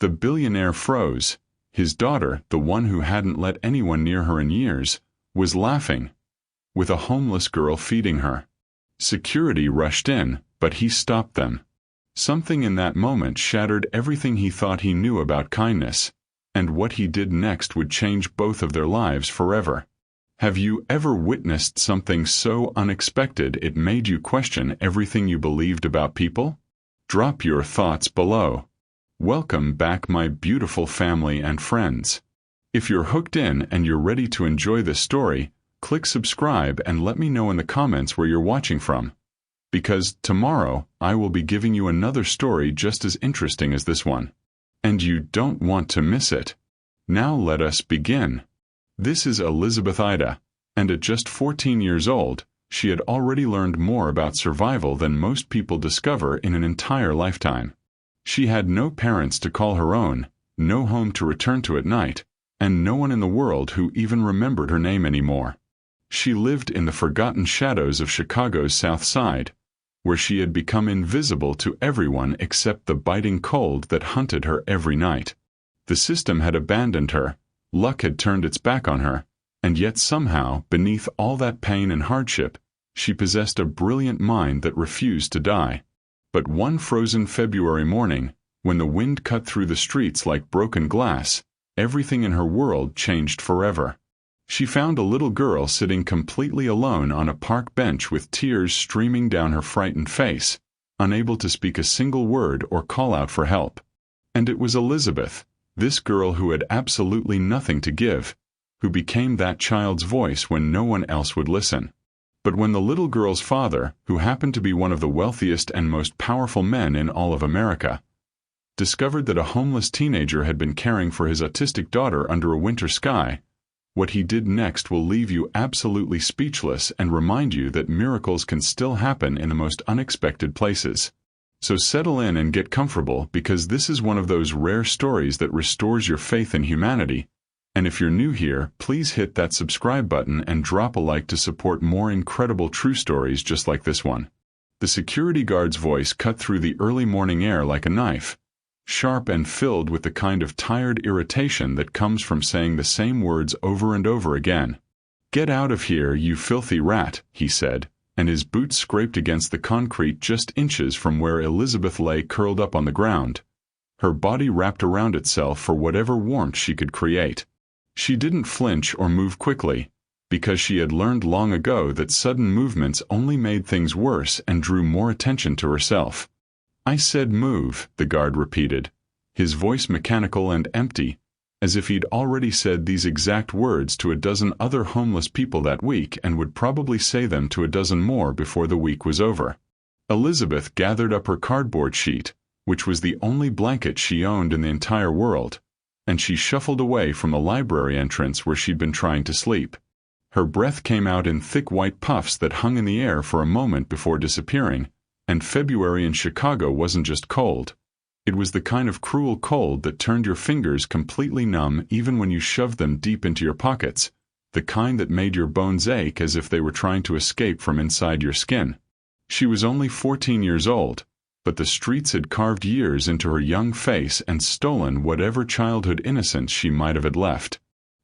The billionaire froze. His daughter, the one who hadn't let anyone near her in years, was laughing, with a homeless girl feeding her. Security rushed in, but he stopped them. Something in that moment shattered everything he thought he knew about kindness, and what he did next would change both of their lives forever. Have you ever witnessed something so unexpected it made you question everything you believed about people? Drop your thoughts below. Welcome back, my beautiful family and friends. If you're hooked in and you're ready to enjoy this story, click subscribe and let me know in the comments where you're watching from. Because tomorrow, I will be giving you another story just as interesting as this one. And you don't want to miss it. Now let us begin. This is Elizabeth Ida, and at just 14 years old, she had already learned more about survival than most people discover in an entire lifetime. She had no parents to call her own, no home to return to at night, and no one in the world who even remembered her name anymore. She lived in the forgotten shadows of Chicago's South Side, where she had become invisible to everyone except the biting cold that hunted her every night. The system had abandoned her, luck had turned its back on her, and yet somehow, beneath all that pain and hardship, she possessed a brilliant mind that refused to die. But one frozen February morning, when the wind cut through the streets like broken glass, everything in her world changed forever. She found a little girl sitting completely alone on a park bench with tears streaming down her frightened face, unable to speak a single word or call out for help. And it was Elizabeth, this girl who had absolutely nothing to give, who became that child's voice when no one else would listen. But when the little girl's father, who happened to be one of the wealthiest and most powerful men in all of America, discovered that a homeless teenager had been caring for his autistic daughter under a winter sky, what he did next will leave you absolutely speechless and remind you that miracles can still happen in the most unexpected places. So settle in and get comfortable, because this is one of those rare stories that restores your faith in humanity. And if you're new here, please hit that subscribe button and drop a like to support more incredible true stories just like this one. The security guard's voice cut through the early morning air like a knife, sharp and filled with the kind of tired irritation that comes from saying the same words over and over again. "Get out of here, you filthy rat," he said, and his boots scraped against the concrete just inches from where Elizabeth lay curled up on the ground, her body wrapped around itself for whatever warmth she could create. She didn't flinch or move quickly, because she had learned long ago that sudden movements only made things worse and drew more attention to herself. "I said move," the guard repeated, his voice mechanical and empty, as if he'd already said these exact words to a dozen other homeless people that week and would probably say them to a dozen more before the week was over. Elizabeth gathered up her cardboard sheet, which was the only blanket she owned in the entire world, and she shuffled away from the library entrance where she'd been trying to sleep. Her breath came out in thick white puffs that hung in the air for a moment before disappearing, and February in Chicago wasn't just cold. It was the kind of cruel cold that turned your fingers completely numb even when you shoved them deep into your pockets, the kind that made your bones ache as if they were trying to escape from inside your skin. She was only 14 years old, but the streets had carved years into her young face and stolen whatever childhood innocence she might have had left.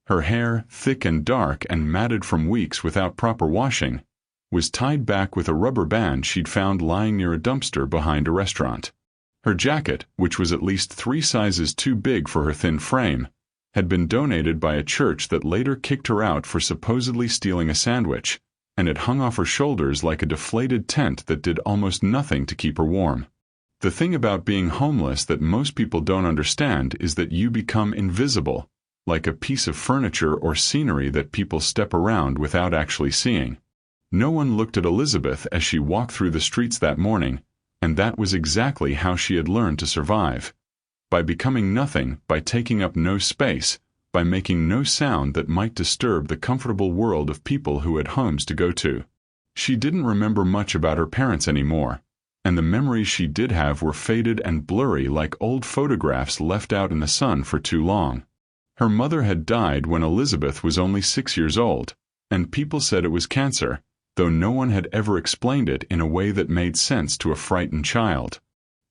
Her hair, thick and dark and matted from weeks without proper washing, was tied back with a rubber band she'd found lying near a dumpster behind a restaurant. Her jacket, which was at least 3 sizes too big for her thin frame, had been donated by a church that later kicked her out for supposedly stealing a sandwich, and it hung off her shoulders like a deflated tent that did almost nothing to keep her warm. The thing about being homeless that most people don't understand is that you become invisible, like a piece of furniture or scenery that people step around without actually seeing. No one looked at Elizabeth as she walked through the streets that morning, and that was exactly how she had learned to survive. By becoming nothing, by taking up no space, by making no sound that might disturb the comfortable world of people who had homes to go to. She didn't remember much about her parents anymore, and the memories she did have were faded and blurry like old photographs left out in the sun for too long. Her mother had died when Elizabeth was only 6 years old, and people said it was cancer, though no one had ever explained it in a way that made sense to a frightened child.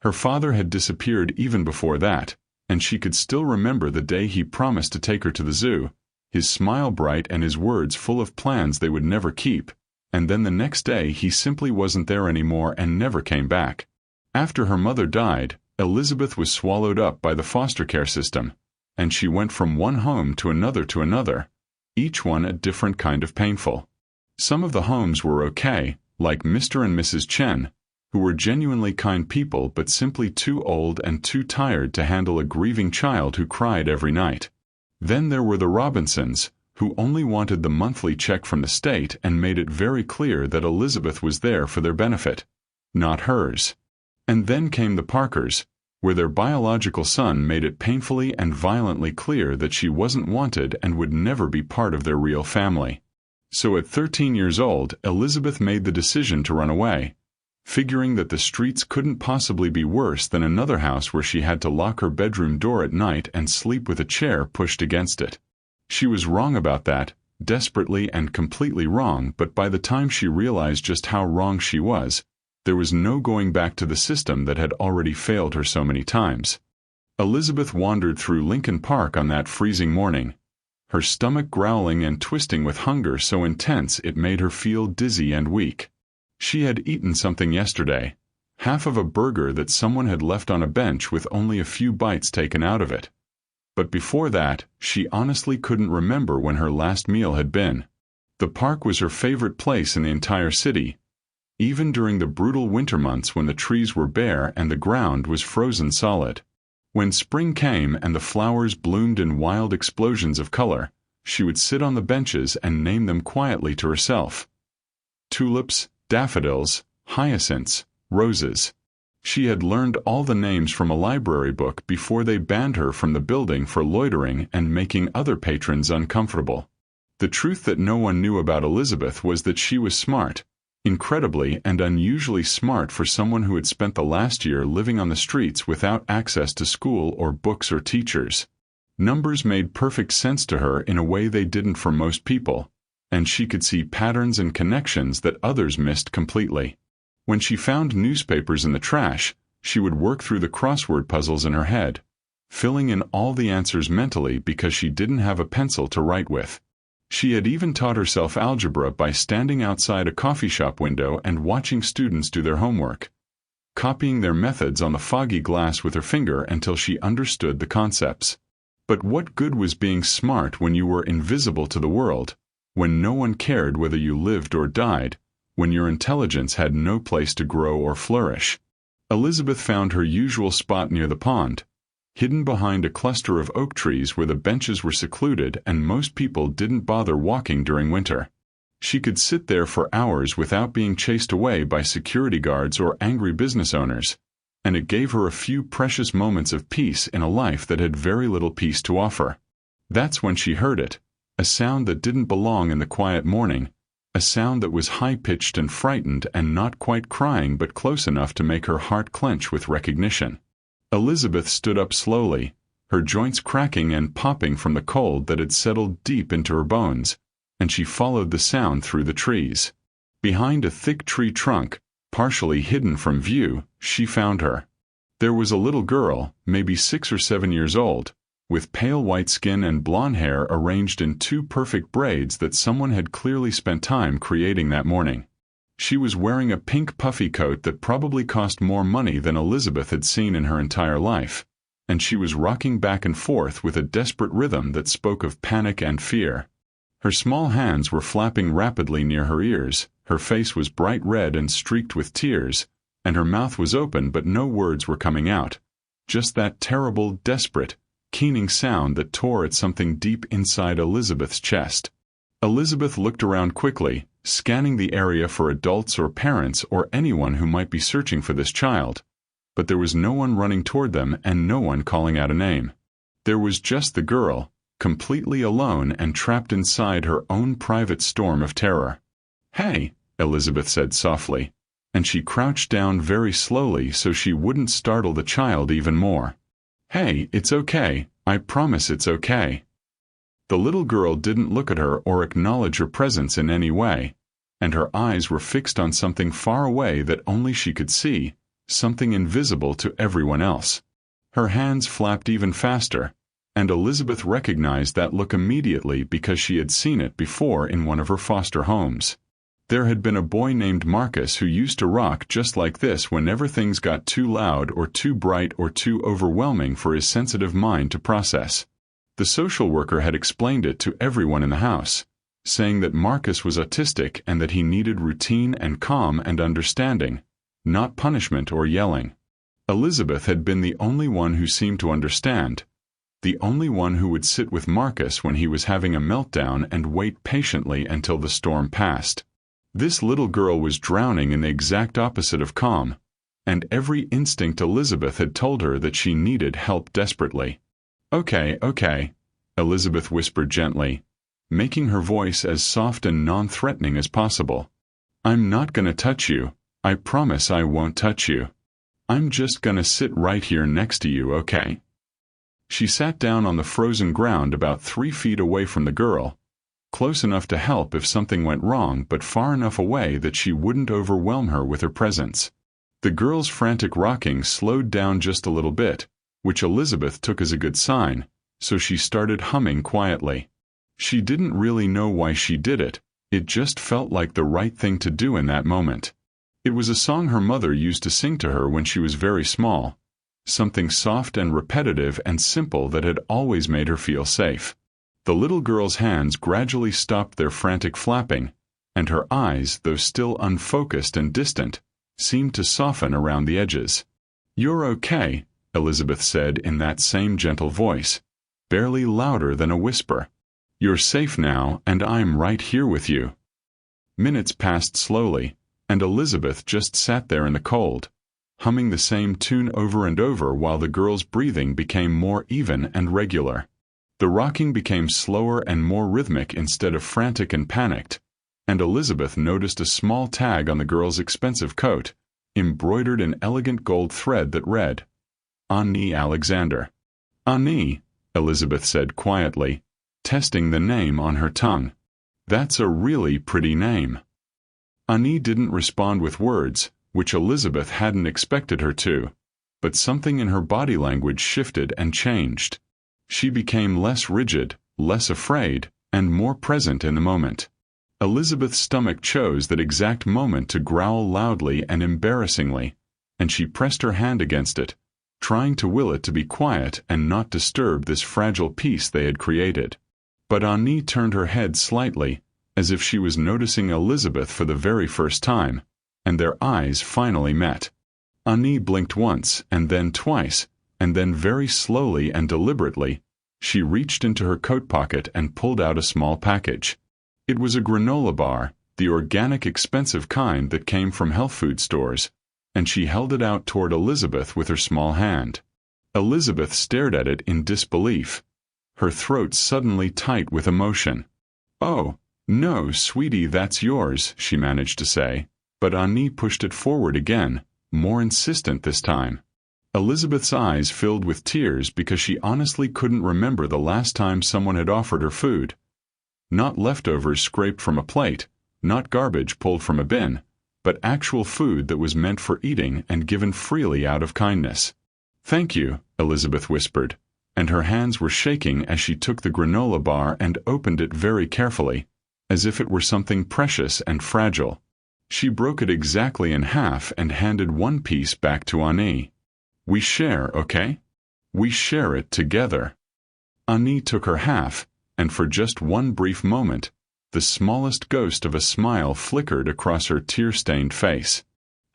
Her father had disappeared even before that, and she could still remember the day he promised to take her to the zoo, his smile bright and his words full of plans they would never keep, and then the next day he simply wasn't there anymore and never came back. After her mother died, Elizabeth was swallowed up by the foster care system, and she went from one home to another, each one a different kind of painful. Some of the homes were okay, like Mr. and Mrs. Chen, who were genuinely kind people but simply too old and too tired to handle a grieving child who cried every night. Then there were the Robinsons, who only wanted the monthly check from the state and made it very clear that Elizabeth was there for their benefit, not hers. And then came the Parkers, where their biological son made it painfully and violently clear that she wasn't wanted and would never be part of their real family. So at 13 years old, Elizabeth made the decision to run away, figuring that the streets couldn't possibly be worse than another house where she had to lock her bedroom door at night and sleep with a chair pushed against it. She was wrong about that, desperately and completely wrong, but by the time she realized just how wrong she was, there was no going back to the system that had already failed her so many times. Elizabeth wandered through Lincoln Park on that freezing morning, her stomach growling and twisting with hunger so intense it made her feel dizzy and weak. She had eaten something yesterday, half of a burger that someone had left on a bench with only a few bites taken out of it. But before that, she honestly couldn't remember when her last meal had been. The park was her favorite place in the entire city, even during the brutal winter months when the trees were bare and the ground was frozen solid. When spring came and the flowers bloomed in wild explosions of color, she would sit on the benches and name them quietly to herself. Tulips, daffodils, hyacinths, roses. She had learned all the names from a library book before they banned her from the building for loitering and making other patrons uncomfortable. The truth that no one knew about Elizabeth was that she was smart, incredibly and unusually smart for someone who had spent the last year living on the streets without access to school or books or teachers. Numbers made perfect sense to her in a way they didn't for most people, and she could see patterns and connections that others missed completely. When she found newspapers in the trash, she would work through the crossword puzzles in her head, filling in all the answers mentally because she didn't have a pencil to write with. She had even taught herself algebra by standing outside a coffee shop window and watching students do their homework, copying their methods on the foggy glass with her finger until she understood the concepts. But what good was being smart when you were invisible to the world, when no one cared whether you lived or died, when your intelligence had no place to grow or flourish? Elizabeth found her usual spot near the pond, hidden behind a cluster of oak trees where the benches were secluded and most people didn't bother walking during winter. She could sit there for hours without being chased away by security guards or angry business owners, and it gave her a few precious moments of peace in a life that had very little peace to offer. That's when she heard it, a sound that didn't belong in the quiet morning, a sound that was high-pitched and frightened and not quite crying but close enough to make her heart clench with recognition. Elizabeth stood up slowly, her joints cracking and popping from the cold that had settled deep into her bones, and she followed the sound through the trees. Behind a thick tree trunk, partially hidden from view, she found her. There was a little girl, maybe 6 or 7 years old, with pale white skin and blonde hair arranged in 2 perfect braids that someone had clearly spent time creating that morning. She was wearing a pink puffy coat that probably cost more money than Elizabeth had seen in her entire life, and she was rocking back and forth with a desperate rhythm that spoke of panic and fear. Her small hands were flapping rapidly near her ears, her face was bright red and streaked with tears, and her mouth was open but no words were coming out, just that terrible, desperate, keening sound that tore at something deep inside Elizabeth's chest. Elizabeth looked around quickly, scanning the area for adults or parents or anyone who might be searching for this child, but there was no one running toward them and no one calling out a name. There was just the girl, completely alone and trapped inside her own private storm of terror. "Hey," Elizabeth said softly, and she crouched down very slowly so she wouldn't startle the child even more. "Hey, it's okay, I promise it's okay." The little girl didn't look at her or acknowledge her presence in any way, and her eyes were fixed on something far away that only she could see, something invisible to everyone else. Her hands flapped even faster, and Elizabeth recognized that look immediately because she had seen it before in one of her foster homes. There had been a boy named Marcus who used to rock just like this whenever things got too loud or too bright or too overwhelming for his sensitive mind to process. The social worker had explained it to everyone in the house, saying that Marcus was autistic and that he needed routine and calm and understanding, not punishment or yelling. Elizabeth had been the only one who seemed to understand, the only one who would sit with Marcus when he was having a meltdown and wait patiently until the storm passed. This little girl was drowning in the exact opposite of calm, and every instinct Elizabeth had told her that she needed help desperately. Okay, Elizabeth whispered gently, making her voice as soft and non-threatening as possible. I'm not gonna touch you. I promise I won't touch you. I'm just gonna sit right here next to you, okay? She sat down on the frozen ground about 3 feet away from the girl, close enough to help if something went wrong but far enough away that she wouldn't overwhelm her with her presence. The girl's frantic rocking slowed down just a little bit, which Elizabeth took as a good sign, so she started humming quietly. She didn't really know why she did it, it just felt like the right thing to do in that moment. It was a song her mother used to sing to her when she was very small, something soft and repetitive and simple that had always made her feel safe. The little girl's hands gradually stopped their frantic flapping, and her eyes, though still unfocused and distant, seemed to soften around the edges. You're okay, Elizabeth said in that same gentle voice, barely louder than a whisper. You're safe now, and I'm right here with you. Minutes passed slowly, and Elizabeth just sat there in the cold, humming the same tune over and over while the girl's breathing became more even and regular. The rocking became slower and more rhythmic instead of frantic and panicked, and Elizabeth noticed a small tag on the girl's expensive coat, embroidered in elegant gold thread that read, Ani Alexander. Ani, Elizabeth said quietly, testing the name on her tongue. That's a really pretty name. Ani didn't respond with words, which Elizabeth hadn't expected her to, but something in her body language shifted and changed. She became less rigid, less afraid, and more present in the moment. Elizabeth's stomach chose that exact moment to growl loudly and embarrassingly, and she pressed her hand against it, trying to will it to be quiet and not disturb this fragile peace they had created. But Ani turned her head slightly, as if she was noticing Elizabeth for the very first time, and their eyes finally met. Ani blinked once, and then twice, and then very slowly and deliberately, she reached into her coat pocket and pulled out a small package. It was a granola bar, the organic expensive kind that came from health food stores, and she held it out toward Elizabeth with her small hand. Elizabeth stared at it in disbelief, her throat suddenly tight with emotion. Oh, no, sweetie, that's yours, she managed to say, but Ani pushed it forward again, more insistent this time. Elizabeth's eyes filled with tears because she honestly couldn't remember the last time someone had offered her food. Not leftovers scraped from a plate, not garbage pulled from a bin, but actual food that was meant for eating and given freely out of kindness. Thank you, Elizabeth whispered, and her hands were shaking as she took the granola bar and opened it very carefully, as if it were something precious and fragile. She broke it exactly in half and handed one piece back to Ani. We share, okay? We share it together. Ani took her half, and for just one brief moment, the smallest ghost of a smile flickered across her tear-stained face.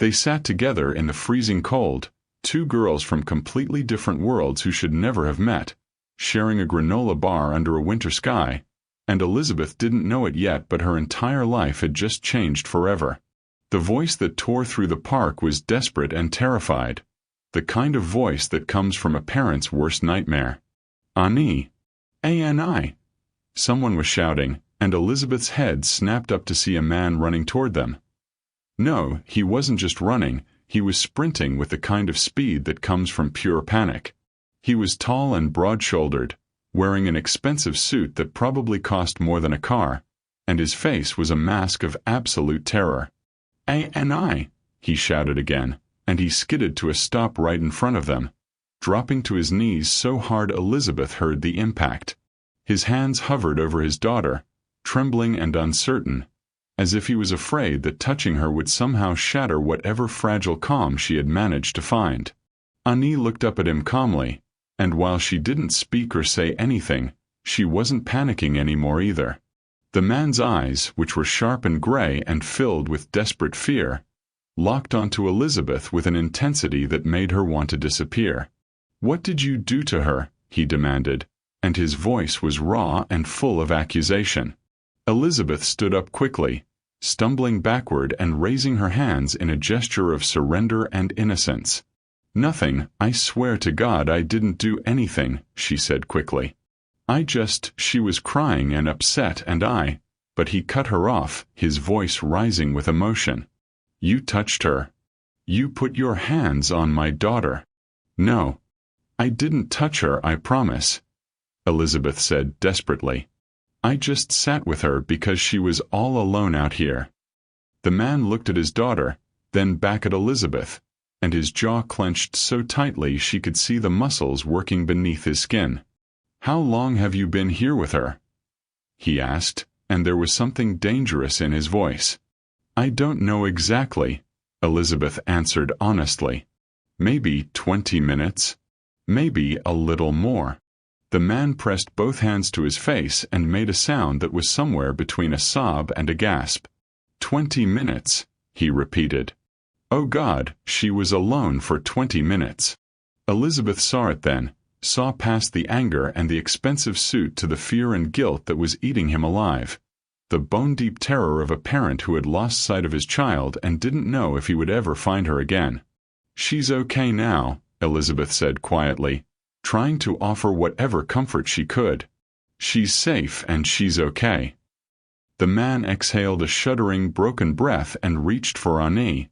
They sat together in the freezing cold, two girls from completely different worlds who should never have met, sharing a granola bar under a winter sky, and Elizabeth didn't know it yet, but her entire life had just changed forever. The voice that tore through the park was desperate and terrified, the kind of voice that comes from a parent's worst nightmare. Ani. A-N-I. Someone was shouting, and Elizabeth's head snapped up to see a man running toward them. No, he wasn't just running, he was sprinting with the kind of speed that comes from pure panic. He was tall and broad-shouldered, wearing an expensive suit that probably cost more than a car, and his face was a mask of absolute terror. A-N-I, he shouted again, and he skidded to a stop right in front of them. dropping to his knees so hard Elizabeth heard the impact. His hands hovered over his daughter, trembling and uncertain, as if he was afraid that touching her would somehow shatter whatever fragile calm she had managed to find. Annie looked up at him calmly, and while she didn't speak or say anything, she wasn't panicking anymore either. The man's eyes, which were sharp and gray and filled with desperate fear, locked onto Elizabeth with an intensity that made her want to disappear. "What did you do to her?" he demanded, and his voice was raw and full of accusation. Elizabeth stood up quickly, stumbling backward and raising her hands in a gesture of surrender and innocence. "Nothing, I swear to God I didn't do anything," she said quickly. She was crying and upset but he cut her off, his voice rising with emotion. "You touched her. You put your hands on my daughter." "No. I didn't touch her, I promise," Elizabeth said desperately. "I just sat with her because she was all alone out here." The man looked at his daughter, then back at Elizabeth, and his jaw clenched so tightly she could see the muscles working beneath his skin. "How long have you been here with her?" he asked, and there was something dangerous in his voice. "I don't know exactly," Elizabeth answered honestly. "Maybe 20 minutes. Maybe a little more." The man pressed both hands to his face and made a sound that was somewhere between a sob and a gasp. 20 minutes, he repeated. Oh God, she was alone for 20 minutes. Elizabeth saw it then, saw past the anger and the expensive suit to the fear and guilt that was eating him alive. The bone-deep terror of a parent who had lost sight of his child and didn't know if he would ever find her again. "She's okay now," Elizabeth said quietly, trying to offer whatever comfort she could. "She's safe and she's okay." The man exhaled a shuddering, broken breath and reached for Annie,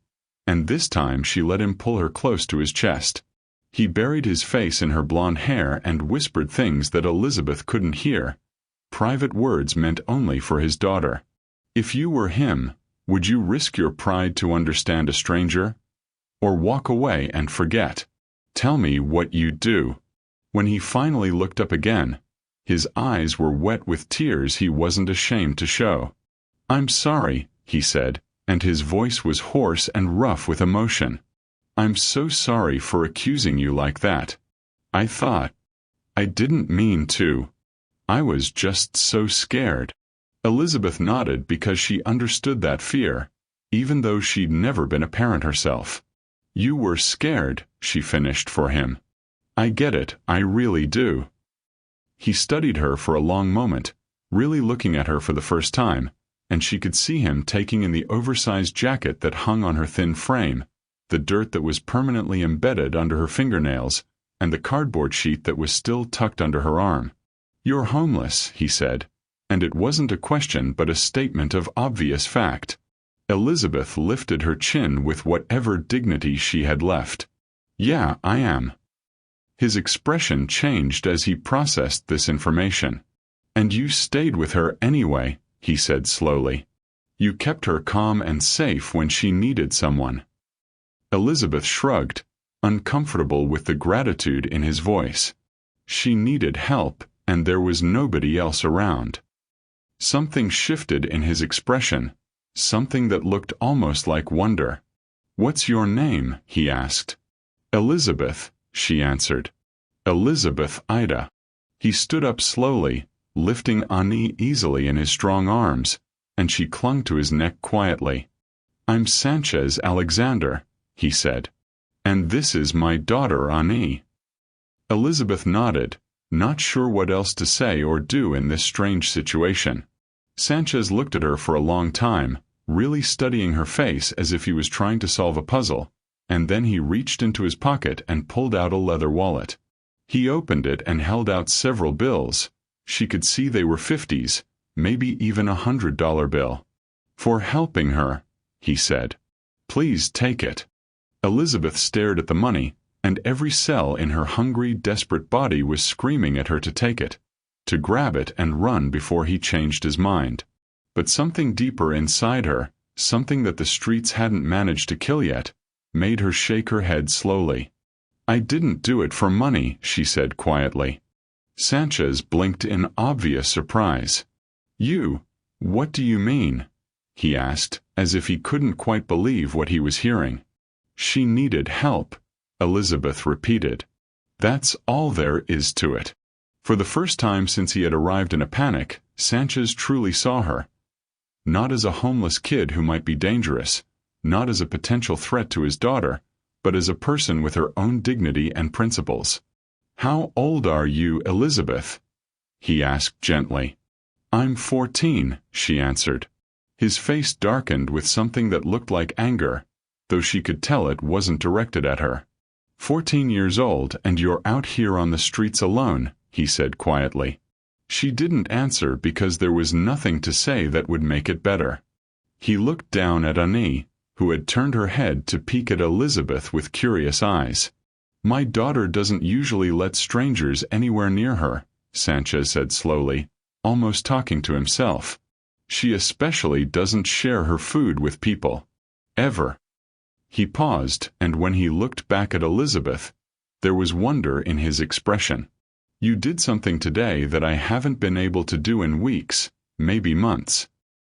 and this time she let him pull her close to his chest. He buried his face in her blonde hair and whispered things that Elizabeth couldn't hear, private words meant only for his daughter. "If you were him, would you risk your pride to understand a stranger? Or walk away and forget? Tell me what you'd do." When he finally looked up again, his eyes were wet with tears he wasn't ashamed to show. "I'm sorry," he said, and his voice was hoarse and rough with emotion. "I'm so sorry for accusing you like that. I didn't mean to. I was just so scared." Elizabeth nodded because she understood that fear, even though she'd never been a parent herself. "You were scared," she finished for him. "I get it, I really do." He studied her for a long moment, really looking at her for the first time, and she could see him taking in the oversized jacket that hung on her thin frame, the dirt that was permanently embedded under her fingernails, and the cardboard sheet that was still tucked under her arm. "You're homeless," he said, and it wasn't a question but a statement of obvious fact. Elizabeth lifted her chin with whatever dignity she had left. "Yeah, I am." His expression changed as he processed this information. "And you stayed with her anyway," he said slowly. "You kept her calm and safe when she needed someone." Elizabeth shrugged, uncomfortable with the gratitude in his voice. She needed help, and there was nobody else around. Something shifted in his expression, something that looked almost like wonder. "What's your name?" he asked. "Elizabeth," she answered. "Elizabeth Ida." He stood up slowly, lifting Annie easily in his strong arms, and she clung to his neck quietly. "I'm Sanchez Alexander," he said. "And this is my daughter Annie." Elizabeth nodded, not sure what else to say or do in this strange situation. Sanchez looked at her for a long time, really studying her face as if he was trying to solve a puzzle, and then he reached into his pocket and pulled out a leather wallet. He opened it and held out several bills. She could see they were 50s, maybe even a $100 bill. "For helping her," he said. "Please take it." Elizabeth stared at the money, and every cell in her hungry, desperate body was screaming at her to take it, to grab it and run before he changed his mind. But something deeper inside her, something that the streets hadn't managed to kill yet, made her shake her head slowly. "I didn't do it for money," she said quietly. Sanchez blinked in obvious surprise. What do you mean?" he asked, as if he couldn't quite believe what he was hearing. "She needed help," Elizabeth repeated. "That's all there is to it." For the first time since he had arrived in a panic, Sanchez truly saw her. Not as a homeless kid who might be dangerous, not as a potential threat to his daughter, but as a person with her own dignity and principles. "How old are you, Elizabeth?" he asked gently. "I'm 14, she answered. His face darkened with something that looked like anger, though she could tell it wasn't directed at her. 14 years old and you're out here on the streets alone, he said quietly. She didn't answer because there was nothing to say that would make it better. He looked down at Annie, who had turned her head to peek at Elizabeth with curious eyes. "My daughter doesn't usually let strangers anywhere near her," Sanchez said slowly, almost talking to himself. "She especially doesn't share her food with people. Ever." He paused, and when he looked back at Elizabeth, there was wonder in his expression. "You did something today that I haven't been able to do in weeks, maybe months.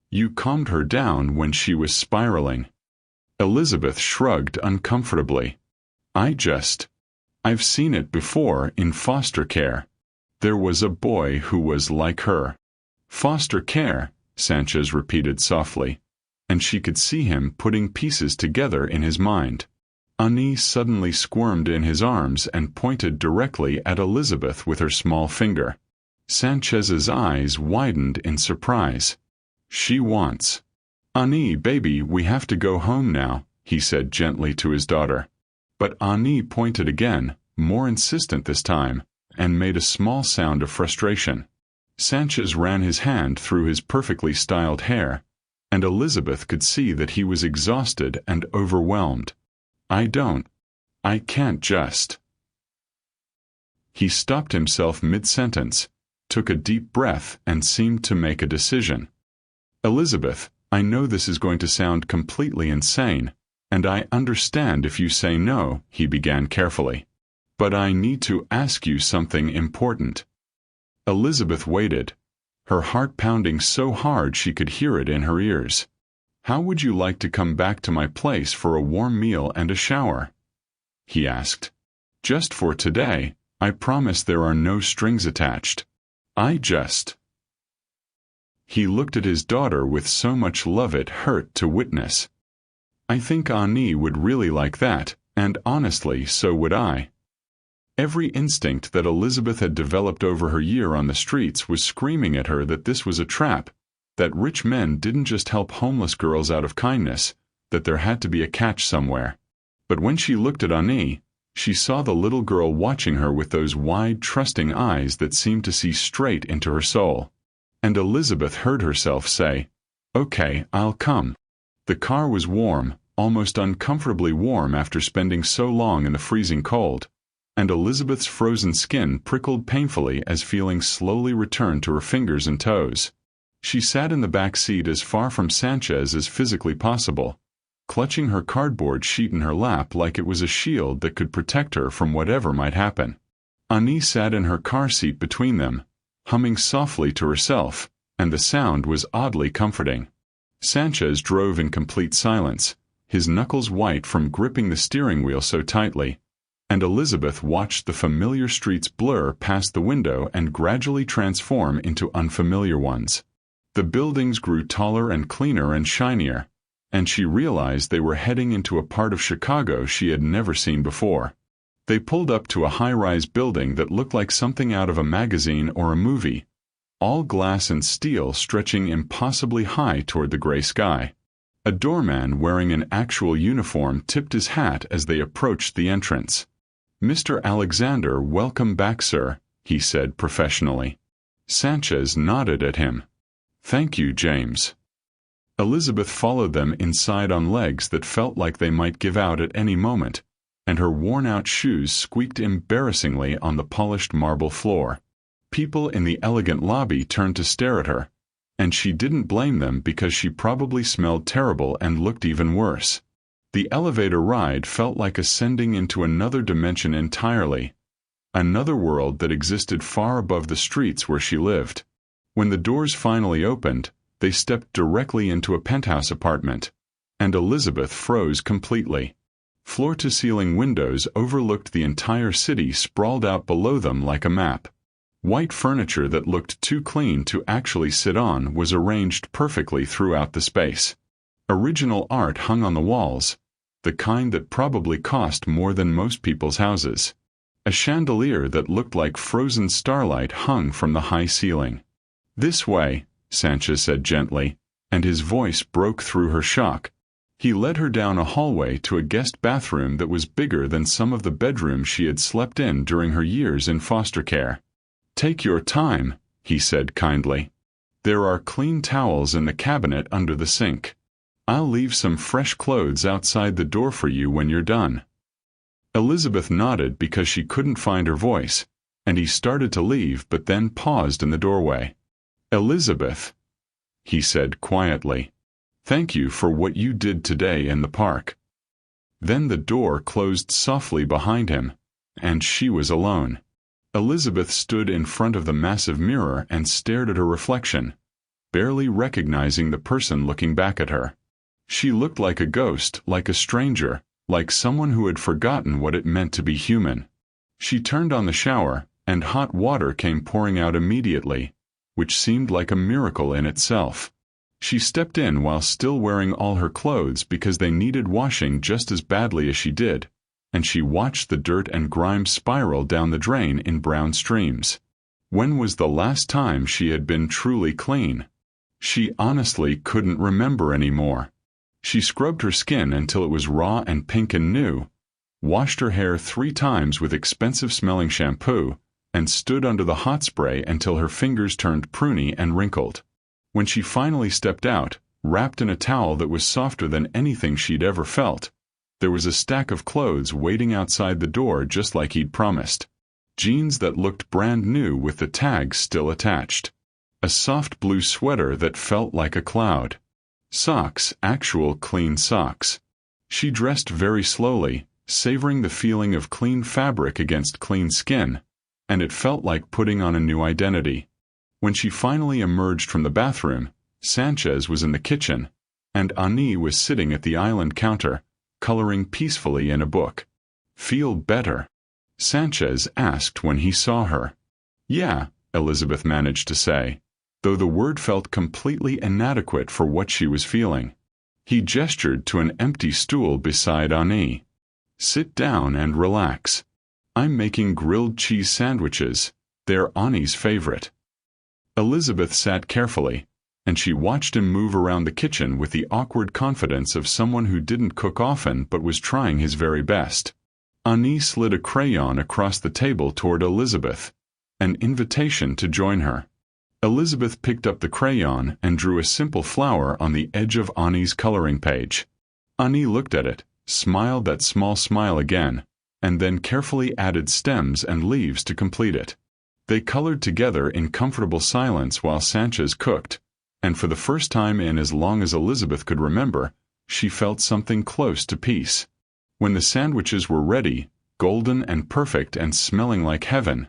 You calmed her down when she was spiraling." Elizabeth shrugged uncomfortably. I've seen it before in foster care. There was a boy who was like her." "Foster care," Sanchez repeated softly, and she could see him putting pieces together in his mind. Annie suddenly squirmed in his arms and pointed directly at Elizabeth with her small finger. Sanchez's eyes widened in surprise. "She wants." "Annie, baby, we have to go home now," he said gently to his daughter. But Annie pointed again, more insistent this time, and made a small sound of frustration. Sanchez ran his hand through his perfectly styled hair, and Elizabeth could see that he was exhausted and overwhelmed. I can't just." He stopped himself mid-sentence, took a deep breath, and seemed to make a decision. "Elizabeth, I know this is going to sound completely insane, and I understand if you say no," he began carefully. "But I need to ask you something important." Elizabeth waited, her heart pounding so hard she could hear it in her ears. "How would you like to come back to my place for a warm meal and a shower?" he asked. "Just for today, I promise there are no strings attached. He looked at his daughter with so much love it hurt to witness. "I think Annie would really like that, and honestly, so would I." Every instinct that Elizabeth had developed over her year on the streets was screaming at her that this was a trap, that rich men didn't just help homeless girls out of kindness, that there had to be a catch somewhere. But when she looked at Annie, she saw the little girl watching her with those wide, trusting eyes that seemed to see straight into her soul. And Elizabeth heard herself say, "Okay, I'll come." The car was warm, almost uncomfortably warm after spending so long in the freezing cold, and Elizabeth's frozen skin prickled painfully as feelings slowly returned to her fingers and toes. She sat in the back seat as far from Sanchez as physically possible, clutching her cardboard sheet in her lap like it was a shield that could protect her from whatever might happen. Annie sat in her car seat between them, humming softly to herself, and the sound was oddly comforting. Sanchez drove in complete silence, his knuckles white from gripping the steering wheel so tightly, and Elizabeth watched the familiar streets blur past the window and gradually transform into unfamiliar ones. The buildings grew taller and cleaner and shinier, and she realized they were heading into a part of Chicago she had never seen before. They pulled up to a high-rise building that looked like something out of a magazine or a movie, all glass and steel stretching impossibly high toward the gray sky. A doorman wearing an actual uniform tipped his hat as they approached the entrance. "Mr. Alexander, welcome back, sir," he said professionally. Sanchez nodded at him. "Thank you, James." Elizabeth followed them inside on legs that felt like they might give out at any moment, and her worn-out shoes squeaked embarrassingly on the polished marble floor. People in the elegant lobby turned to stare at her, and she didn't blame them because she probably smelled terrible and looked even worse. The elevator ride felt like ascending into another dimension entirely, another world that existed far above the streets where she lived. When the doors finally opened, they stepped directly into a penthouse apartment, and Elizabeth froze completely. Floor-to-ceiling windows overlooked the entire city sprawled out below them like a map. White furniture that looked too clean to actually sit on was arranged perfectly throughout the space. Original art hung on the walls, the kind that probably cost more than most people's houses. A chandelier that looked like frozen starlight hung from the high ceiling. "This way," Sanchez said gently, and his voice broke through her shock. He led her down a hallway to a guest bathroom that was bigger than some of the bedrooms she had slept in during her years in foster care. "Take your time," he said kindly. "There are clean towels in the cabinet under the sink. I'll leave some fresh clothes outside the door for you when you're done." Elizabeth nodded because she couldn't find her voice, and he started to leave but then paused in the doorway. "Elizabeth," he said quietly, "thank you for what you did today in the park." Then the door closed softly behind him, and she was alone. Elizabeth stood in front of the massive mirror and stared at her reflection, barely recognizing the person looking back at her. She looked like a ghost, like a stranger, like someone who had forgotten what it meant to be human. She turned on the shower, and hot water came pouring out immediately, which seemed like a miracle in itself. She stepped in while still wearing all her clothes because they needed washing just as badly as she did, and she watched the dirt and grime spiral down the drain in brown streams. When was the last time she had been truly clean? She honestly couldn't remember anymore. She scrubbed her skin until it was raw and pink and new, washed her hair 3 times with expensive-smelling shampoo, and stood under the hot spray until her fingers turned pruny and wrinkled. When she finally stepped out, wrapped in a towel that was softer than anything she'd ever felt, there was a stack of clothes waiting outside the door just like he'd promised. Jeans that looked brand new with the tags still attached. A soft blue sweater that felt like a cloud. Socks, actual clean socks. She dressed very slowly, savoring the feeling of clean fabric against clean skin, and it felt like putting on a new identity. When she finally emerged from the bathroom, Sanchez was in the kitchen, and Ani was sitting at the island counter, coloring peacefully in a book. "Feel better?" Sanchez asked when he saw her. "Yeah," Elizabeth managed to say, though the word felt completely inadequate for what she was feeling. He gestured to an empty stool beside Ani. "Sit down and relax. I'm making grilled cheese sandwiches. They're Ani's favorite." Elizabeth sat carefully, and she watched him move around the kitchen with the awkward confidence of someone who didn't cook often but was trying his very best. Ani slid a crayon across the table toward Elizabeth, an invitation to join her. Elizabeth picked up the crayon and drew a simple flower on the edge of Ani's coloring page. Ani looked at it, smiled that small smile again, and then carefully added stems and leaves to complete it. They colored together in comfortable silence while Sanchez cooked, and for the first time in as long as Elizabeth could remember, she felt something close to peace. When the sandwiches were ready, golden and perfect and smelling like heaven,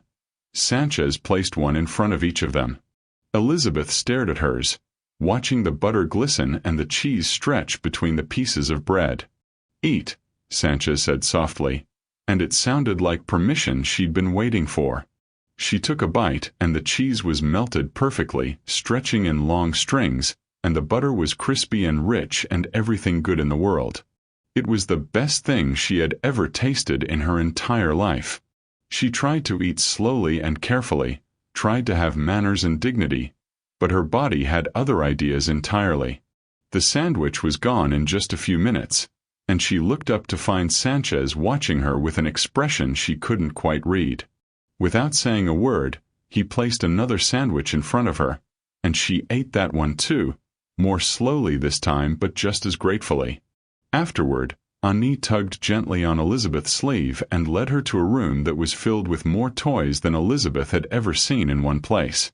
Sanchez placed one in front of each of them. Elizabeth stared at hers, watching the butter glisten and the cheese stretch between the pieces of bread. "Eat," Sanchez said softly, and it sounded like permission she'd been waiting for. She took a bite, and the cheese was melted perfectly, stretching in long strings, and the butter was crispy and rich and everything good in the world. It was the best thing she had ever tasted in her entire life. She tried to eat slowly and carefully, tried to have manners and dignity, but her body had other ideas entirely. The sandwich was gone in just a few minutes, and she looked up to find Sanchez watching her with an expression she couldn't quite read. Without saying a word, he placed another sandwich in front of her, and she ate that one too, more slowly this time but just as gratefully. Afterward, Ani tugged gently on Elizabeth's sleeve and led her to a room that was filled with more toys than Elizabeth had ever seen in one place.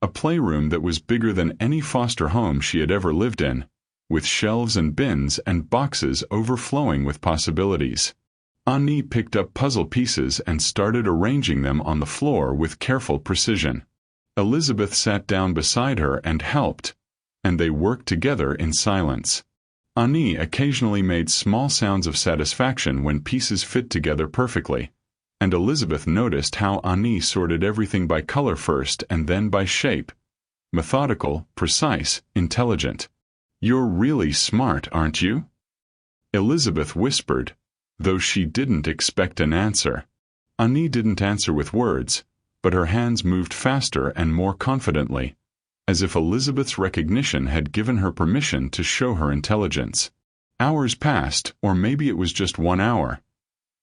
A playroom that was bigger than any foster home she had ever lived in, with shelves and bins and boxes overflowing with possibilities. Annie picked up puzzle pieces and started arranging them on the floor with careful precision. Elizabeth sat down beside her and helped, and they worked together in silence. Annie occasionally made small sounds of satisfaction when pieces fit together perfectly, and Elizabeth noticed how Annie sorted everything by color first and then by shape. Methodical, precise, intelligent. "You're really smart, aren't you?" Elizabeth whispered, though she didn't expect an answer. Annie didn't answer with words, but her hands moved faster and more confidently, as if Elizabeth's recognition had given her permission to show her intelligence. Hours passed, or maybe it was just 1 hour.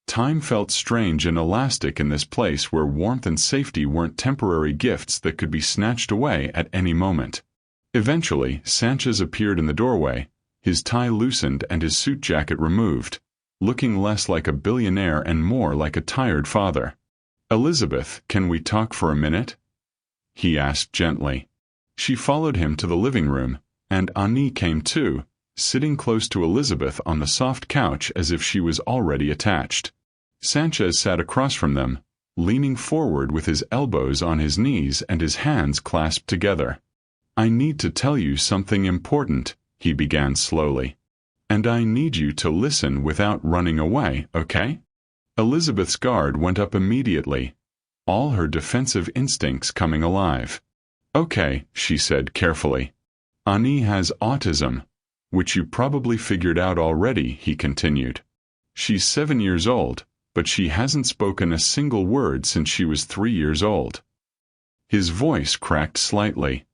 Time felt strange and elastic in this place where warmth and safety weren't temporary gifts that could be snatched away at any moment. Eventually, Sanchez appeared in the doorway, his tie loosened and his suit jacket removed, looking less like a billionaire and more like a tired father. "Elizabeth, can we talk for a minute?" he asked gently. She followed him to the living room, and Annie came too, sitting close to Elizabeth on the soft couch as if she was already attached. Sanchez sat across from them, leaning forward with his elbows on his knees and his hands clasped together. "I need to tell you something important," he began slowly. "And I need you to listen without running away, okay?" Elizabeth's guard went up immediately, all her defensive instincts coming alive. "Okay," she said carefully. "Annie has autism, which you probably figured out already," he continued. "She's 7 years old, but she hasn't spoken a single word since she was 3 years old." His voice cracked slightly.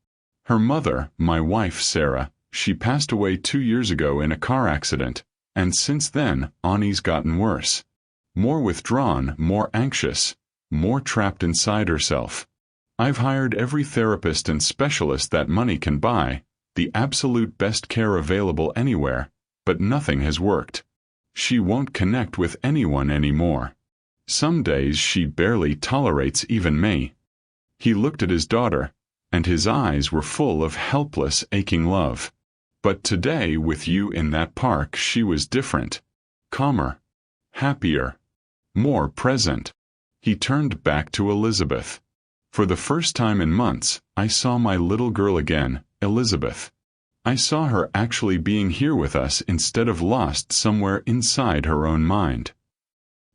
"Her mother, my wife Sarah, she passed away 2 years ago in a car accident, and since then, Annie's gotten worse. More withdrawn, more anxious, more trapped inside herself. I've hired every therapist and specialist that money can buy, the absolute best care available anywhere, but nothing has worked. She won't connect with anyone anymore. Some days she barely tolerates even me." He looked at his daughter, and his eyes were full of helpless, aching love. "But today with you in that park she was different. Calmer. Happier. More present." He turned back to Elizabeth. "For the first time in months, I saw my little girl again, Elizabeth. I saw her actually being here with us instead of lost somewhere inside her own mind."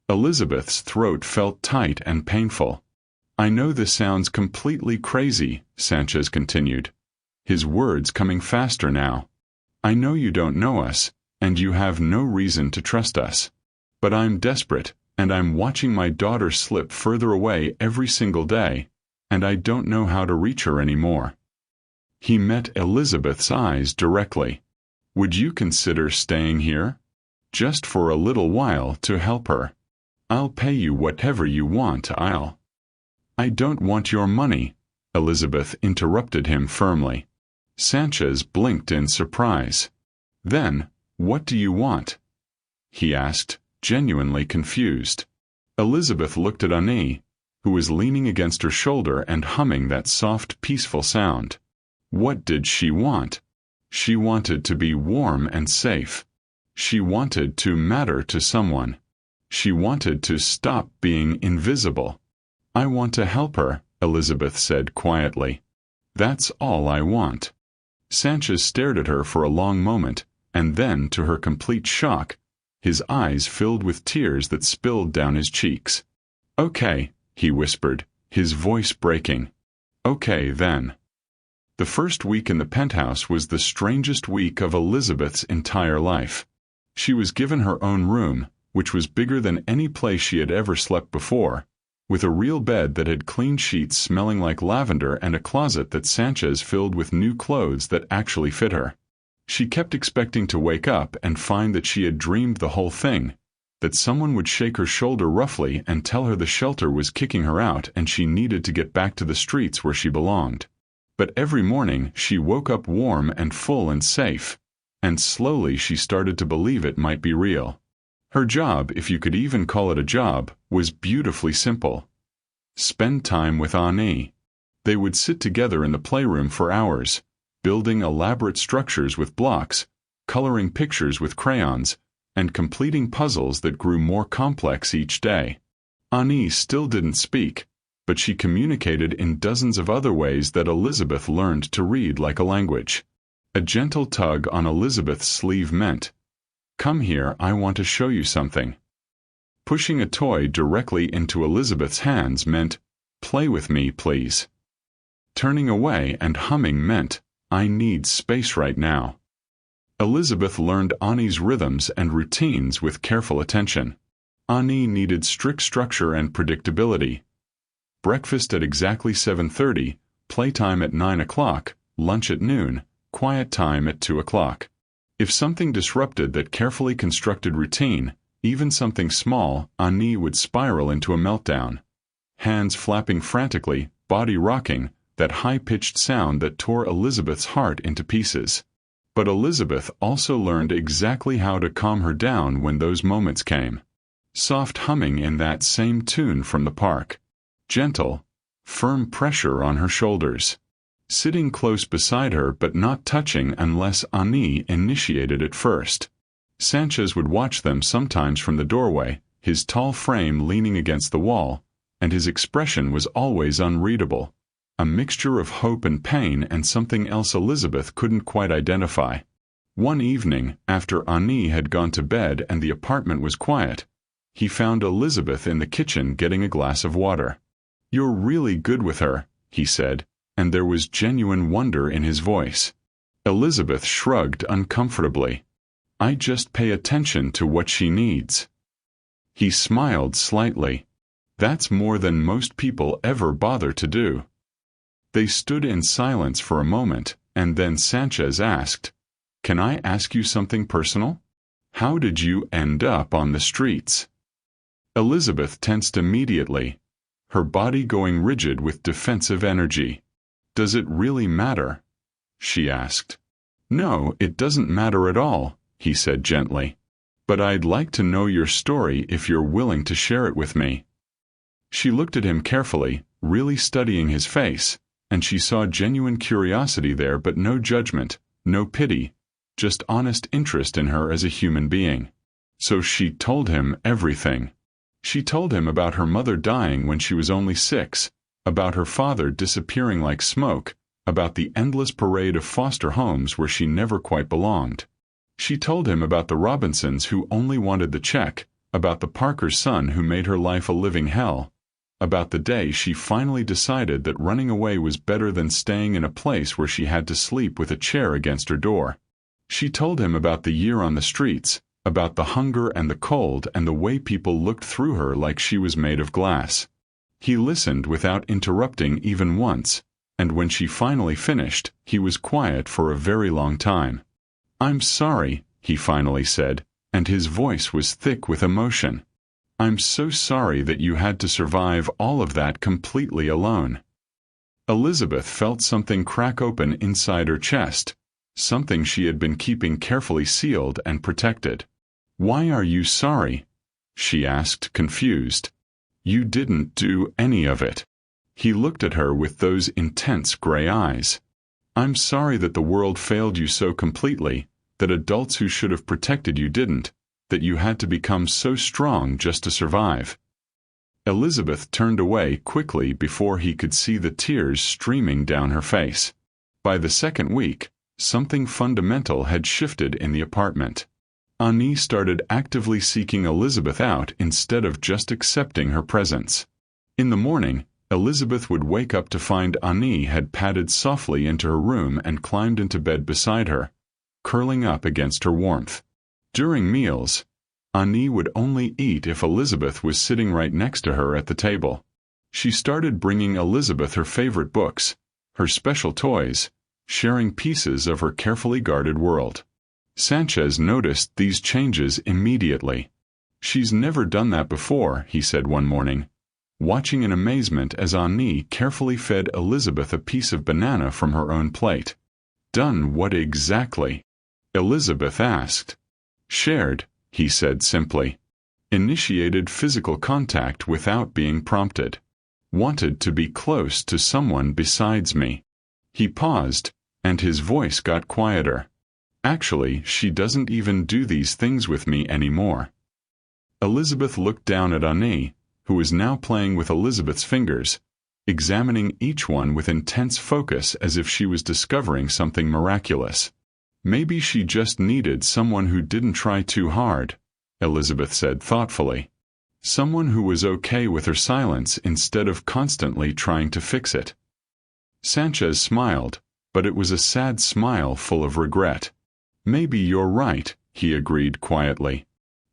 Elizabeth's throat felt tight and painful. "I know this sounds completely crazy," Sanchez continued, his words coming faster now. "I know you don't know us, and you have no reason to trust us. But I'm desperate, and I'm watching my daughter slip further away every single day, and I don't know how to reach her anymore." He met Elizabeth's eyes directly. "Would you consider staying here? Just for a little while to help her. I'll pay you whatever you want, "I don't want your money," Elizabeth interrupted him firmly. Sanchez blinked in surprise. "Then, what do you want?" he asked, genuinely confused. Elizabeth looked at Annie, who was leaning against her shoulder and humming that soft, peaceful sound. What did she want? She wanted to be warm and safe. She wanted to matter to someone. She wanted to stop being invisible. "I want to help her," Elizabeth said quietly. "That's all I want." Sanchez stared at her for a long moment, and then, to her complete shock, his eyes filled with tears that spilled down his cheeks. "Okay," he whispered, his voice breaking. "Okay, then." The first week in the penthouse was the strangest week of Elizabeth's entire life. She was given her own room, which was bigger than any place she had ever slept before, with a real bed that had clean sheets smelling like lavender and a closet that Sanchez filled with new clothes that actually fit her. She kept expecting to wake up and find that she had dreamed the whole thing, that someone would shake her shoulder roughly and tell her the shelter was kicking her out and she needed to get back to the streets where she belonged. But every morning she woke up warm and full and safe, and slowly she started to believe it might be real. Her job, if you could even call it a job, was beautifully simple. Spend time with Annie. They would sit together in the playroom for hours, building elaborate structures with blocks, coloring pictures with crayons, and completing puzzles that grew more complex each day. Ani still didn't speak, but she communicated in dozens of other ways that Elizabeth learned to read like a language. A gentle tug on Elizabeth's sleeve meant, "Come here, I want to show you something." Pushing a toy directly into Elizabeth's hands meant, "Play with me, please." Turning away and humming meant, "I need space right now." Elizabeth learned Ani's rhythms and routines with careful attention. Ani needed strict structure and predictability. Breakfast at exactly 7:30, playtime at 9 o'clock, lunch at noon, quiet time at 2 o'clock. If something disrupted that carefully constructed routine, even something small, Ani would spiral into a meltdown. Hands flapping frantically, body rocking, that high-pitched sound that tore Elizabeth's heart into pieces. But Elizabeth also learned exactly how to calm her down when those moments came. Soft humming in that same tune from the park. Gentle, firm pressure on her shoulders. Sitting close beside her but not touching unless Ani initiated it first. Sanchez would watch them sometimes from the doorway, his tall frame leaning against the wall, and his expression was always unreadable. A mixture of hope and pain and something else Elizabeth couldn't quite identify. One evening, after Ani had gone to bed and the apartment was quiet, he found Elizabeth in the kitchen getting a glass of water. "You're really good with her," he said, and there was genuine wonder in his voice. Elizabeth shrugged uncomfortably. "I just pay attention to what she needs." He smiled slightly. "That's more than most people ever bother to do." They stood in silence for a moment, and then Sanchez asked, "Can I ask you something personal? How did you end up on the streets?" Elizabeth tensed immediately, her body going rigid with defensive energy. "Does it really matter?" she asked. "No, it doesn't matter at all," he said gently. "But I'd like to know your story if you're willing to share it with me." She looked at him carefully, really studying his face, and she saw genuine curiosity there but no judgment, no pity, just honest interest in her as a human being. So she told him everything. She told him about her mother dying when she was only 6, about her father disappearing like smoke, about the endless parade of foster homes where she never quite belonged. She told him about the Robinsons who only wanted the check, about the Parker's son who made her life a living hell, about the day she finally decided that running away was better than staying in a place where she had to sleep with a chair against her door. She told him about the year on the streets, about the hunger and the cold and the way people looked through her like she was made of glass. He listened without interrupting even once, and when she finally finished, he was quiet for a very long time. "I'm sorry," he finally said, and his voice was thick with emotion. "I'm so sorry that you had to survive all of that completely alone." Elizabeth felt something crack open inside her chest, something she had been keeping carefully sealed and protected. "Why are you sorry?" she asked, confused. "You didn't do any of it." He looked at her with those intense gray eyes. "I'm sorry that the world failed you so completely, that adults who should have protected you didn't, that you had to become so strong just to survive." Elizabeth turned away quickly before he could see the tears streaming down her face. By the second week, something fundamental had shifted in the apartment. Ani started actively seeking Elizabeth out instead of just accepting her presence. In the morning, Elizabeth would wake up to find Ani had padded softly into her room and climbed into bed beside her, curling up against her warmth. During meals, Ani would only eat if Elizabeth was sitting right next to her at the table. She started bringing Elizabeth her favorite books, her special toys, sharing pieces of her carefully guarded world. Sanchez noticed these changes immediately. "She's never done that before," he said one morning, watching in amazement as Ani carefully fed Elizabeth a piece of banana from her own plate. "Done what exactly?" Elizabeth asked. "Shared," he said simply. "Initiated physical contact without being prompted. Wanted to be close to someone besides me." He paused, and his voice got quieter. Actually, she doesn't even do these things with me anymore. Elizabeth looked down at Annie, who was now playing with Elizabeth's fingers, examining each one with intense focus as if she was discovering something miraculous. Maybe she just needed someone who didn't try too hard, Elizabeth said thoughtfully. Someone who was okay with her silence instead of constantly trying to fix it. Sanchez smiled, but it was a sad smile full of regret. Maybe you're right, he agreed quietly.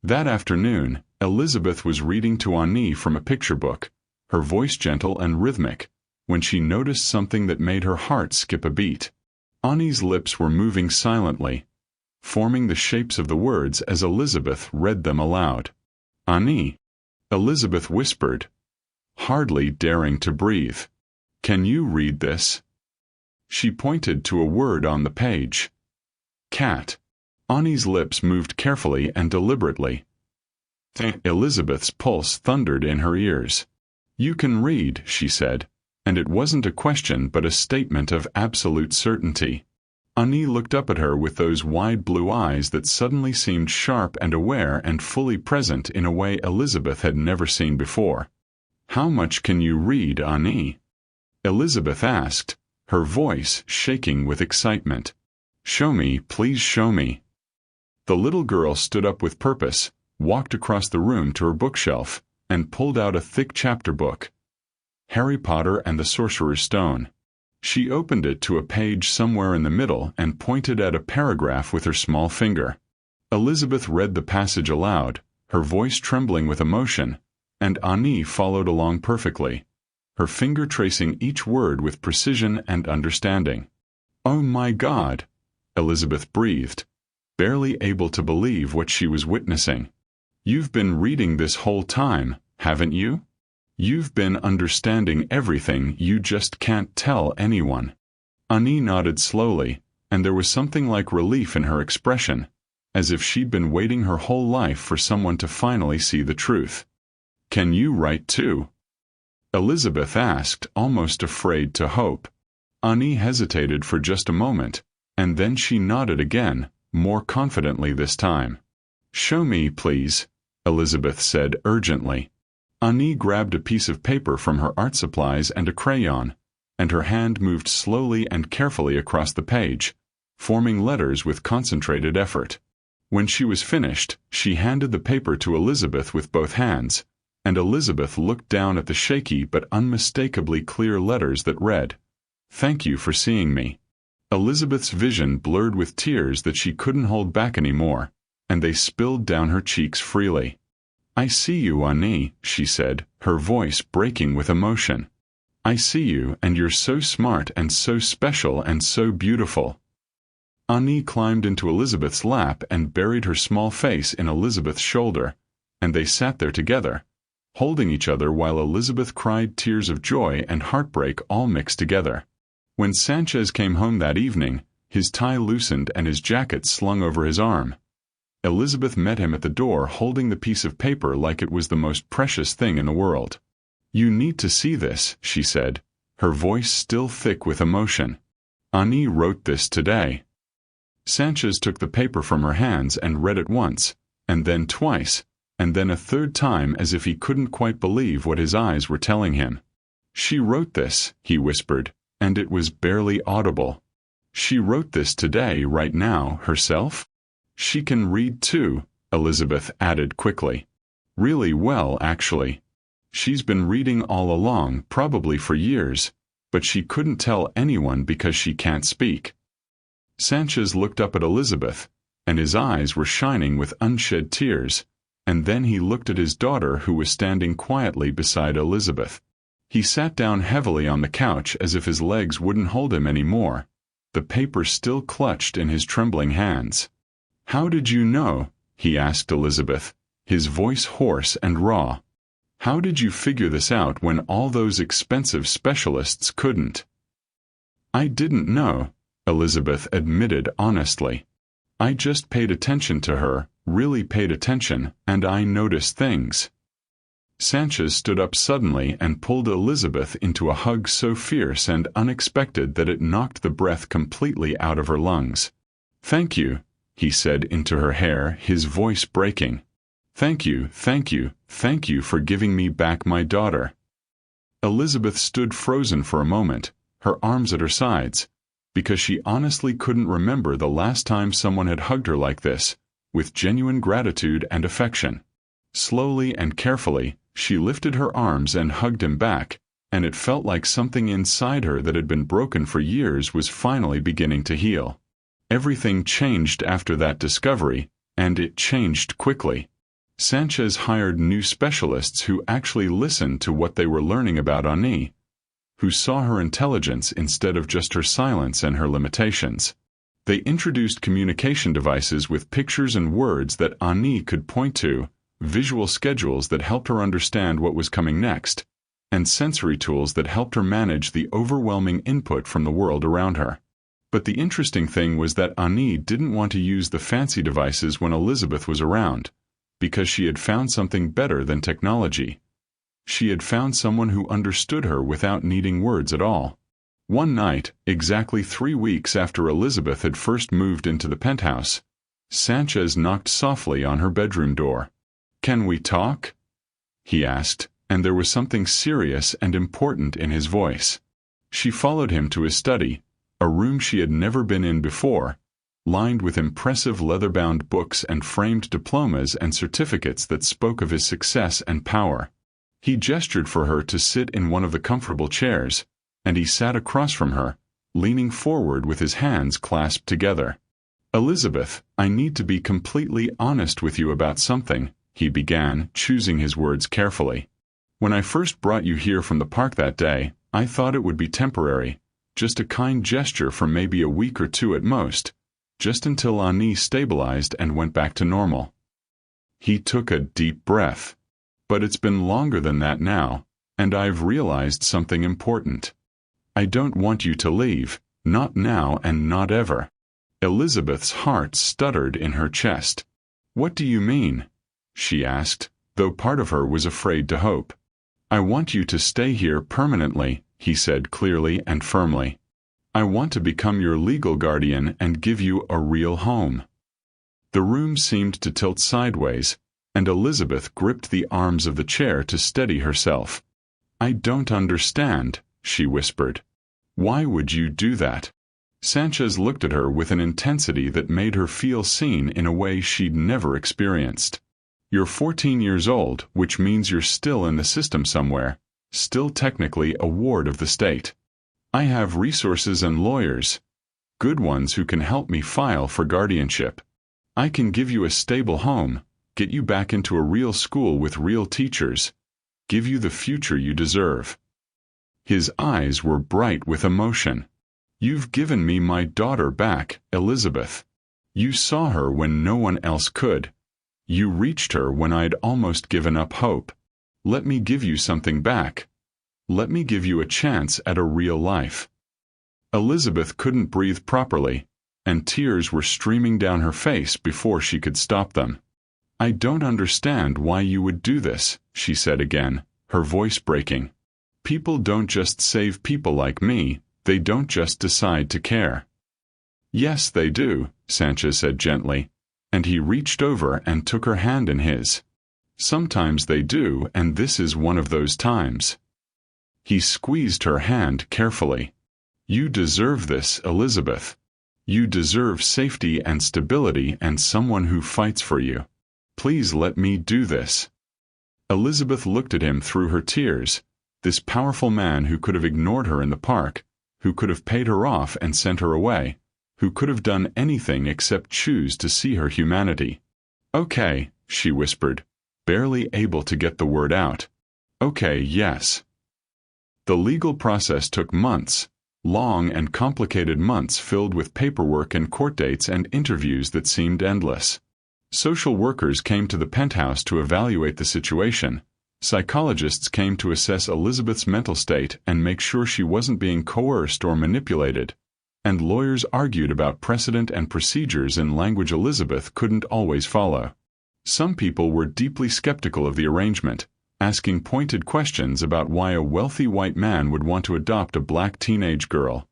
That afternoon, Elizabeth was reading to Annie from a picture book, her voice gentle and rhythmic, when she noticed something that made her heart skip a beat. Annie's lips were moving silently, forming the shapes of the words as Elizabeth read them aloud. Annie, Elizabeth whispered, hardly daring to breathe. Can you read this? She pointed to a word on the page. Cat. Annie's lips moved carefully and deliberately. Elizabeth's pulse thundered in her ears. You can read, she said, and it wasn't a question but a statement of absolute certainty. Annie looked up at her with those wide blue eyes that suddenly seemed sharp and aware and fully present in a way Elizabeth had never seen before. How much can you read, Annie? Elizabeth asked, her voice shaking with excitement. Show me, please show me. The little girl stood up with purpose, walked across the room to her bookshelf, and pulled out a thick chapter book. Harry Potter and the Sorcerer's Stone. She opened it to a page somewhere in the middle and pointed at a paragraph with her small finger. Elizabeth read the passage aloud, her voice trembling with emotion, and Annie followed along perfectly, her finger tracing each word with precision and understanding. Oh my God, Elizabeth breathed, barely able to believe what she was witnessing. You've been reading this whole time, haven't you? You've been understanding everything, you just can't tell anyone. Annie nodded slowly, and there was something like relief in her expression, as if she'd been waiting her whole life for someone to finally see the truth. Can you write too? Elizabeth asked, almost afraid to hope. Annie hesitated for just a moment, and then she nodded again, more confidently this time. Show me, please, Elizabeth said urgently. Annie grabbed a piece of paper from her art supplies and a crayon, and her hand moved slowly and carefully across the page, forming letters with concentrated effort. When she was finished, she handed the paper to Elizabeth with both hands, and Elizabeth looked down at the shaky but unmistakably clear letters that read, "Thank you for seeing me." Elizabeth's vision blurred with tears that she couldn't hold back anymore, and they spilled down her cheeks freely. I see you, Annie, she said, her voice breaking with emotion. I see you, and you're so smart and so special and so beautiful. Annie climbed into Elizabeth's lap and buried her small face in Elizabeth's shoulder, and they sat there together, holding each other while Elizabeth cried tears of joy and heartbreak all mixed together. When Sanchez came home that evening, his tie loosened and his jacket slung over his arm. Elizabeth met him at the door holding the piece of paper like it was the most precious thing in the world. You need to see this, she said, her voice still thick with emotion. Annie wrote this today. Sanchez took the paper from her hands and read it once, and then twice, and then a third time as if he couldn't quite believe what his eyes were telling him. She wrote this, he whispered, and it was barely audible. She wrote this today, right now, herself? She can read too, Elizabeth added quickly. Really well, actually. She's been reading all along, probably for years, but she couldn't tell anyone because she can't speak. Sanchez looked up at Elizabeth, and his eyes were shining with unshed tears, and then he looked at his daughter who was standing quietly beside Elizabeth. He sat down heavily on the couch as if his legs wouldn't hold him anymore, the paper still clutched in his trembling hands. How did you know? He asked Elizabeth, his voice hoarse and raw. How did you figure this out when all those expensive specialists couldn't? I didn't know, Elizabeth admitted honestly. I just paid attention to her, really paid attention, and I noticed things. Sanchez stood up suddenly and pulled Elizabeth into a hug so fierce and unexpected that it knocked the breath completely out of her lungs. "Thank you," he said into her hair, his voice breaking. "Thank you, thank you, thank you for giving me back my daughter." Elizabeth stood frozen for a moment, her arms at her sides, because she honestly couldn't remember the last time someone had hugged her like this, with genuine gratitude and affection. Slowly and carefully, she lifted her arms and hugged him back, and it felt like something inside her that had been broken for years was finally beginning to heal. Everything changed after that discovery, and it changed quickly. Sanchez hired new specialists who actually listened to what they were learning about Ani, who saw her intelligence instead of just her silence and her limitations. They introduced communication devices with pictures and words that Ani could point to, visual schedules that helped her understand what was coming next, and sensory tools that helped her manage the overwhelming input from the world around her. But the interesting thing was that Ani didn't want to use the fancy devices when Elizabeth was around, because she had found something better than technology. She had found someone who understood her without needing words at all. One night, exactly 3 weeks after Elizabeth had first moved into the penthouse, Sanchez knocked softly on her bedroom door. "Can we talk?" he asked, and there was something serious and important in his voice. She followed him to his study, a room she had never been in before, lined with impressive leather-bound books and framed diplomas and certificates that spoke of his success and power. He gestured for her to sit in one of the comfortable chairs, and he sat across from her, leaning forward with his hands clasped together. "Elizabeth, I need to be completely honest with you about something," he began, choosing his words carefully. "When I first brought you here from the park that day, I thought it would be temporary, just a kind gesture for maybe a week or 2 at most, just until Ani stabilized and went back to normal." He took a deep breath. "But it's been longer than that now, and I've realized something important. I don't want you to leave, not now and not ever." Elizabeth's heart stuttered in her chest. "What do you mean?" she asked, though part of her was afraid to hope. "I want you to stay here permanently," he said clearly and firmly. "I want to become your legal guardian and give you a real home." The room seemed to tilt sideways, and Elizabeth gripped the arms of the chair to steady herself. "I don't understand," she whispered. "Why would you do that?" Sanchez looked at her with an intensity that made her feel seen in a way she'd never experienced. "You're 14 years old, which means you're still in the system somewhere, still technically a ward of the state. I have resources and lawyers, good ones who can help me file for guardianship. I can give you a stable home, get you back into a real school with real teachers, give you the future you deserve." His eyes were bright with emotion. "You've given me my daughter back, Elizabeth. You saw her when no one else could. You reached her when I'd almost given up hope. Let me give you something back. Let me give you a chance at a real life." Elizabeth couldn't breathe properly, and tears were streaming down her face before she could stop them. "I don't understand why you would do this," she said again, her voice breaking. "People don't just save people like me, they don't just decide to care." "Yes, they do," Sanchez said gently, and he reached over and took her hand in his. "Sometimes they do, and this is one of those times." He squeezed her hand carefully. "You deserve this, Elizabeth. You deserve safety and stability and someone who fights for you. Please let me do this." Elizabeth looked at him through her tears, this powerful man who could have ignored her in the park, who could have paid her off and sent her away, who could have done anything except choose to see her humanity. "Okay," she whispered, barely able to get the word out. "Okay, yes." The legal process took months, long and complicated months filled with paperwork and court dates and interviews that seemed endless. Social workers came to the penthouse to evaluate the situation. Psychologists came to assess Elizabeth's mental state and make sure she wasn't being coerced or manipulated. And lawyers argued about precedent and procedures in language Elizabeth couldn't always follow. Some people were deeply skeptical of the arrangement, asking pointed questions about why a wealthy white man would want to adopt a black teenage girl,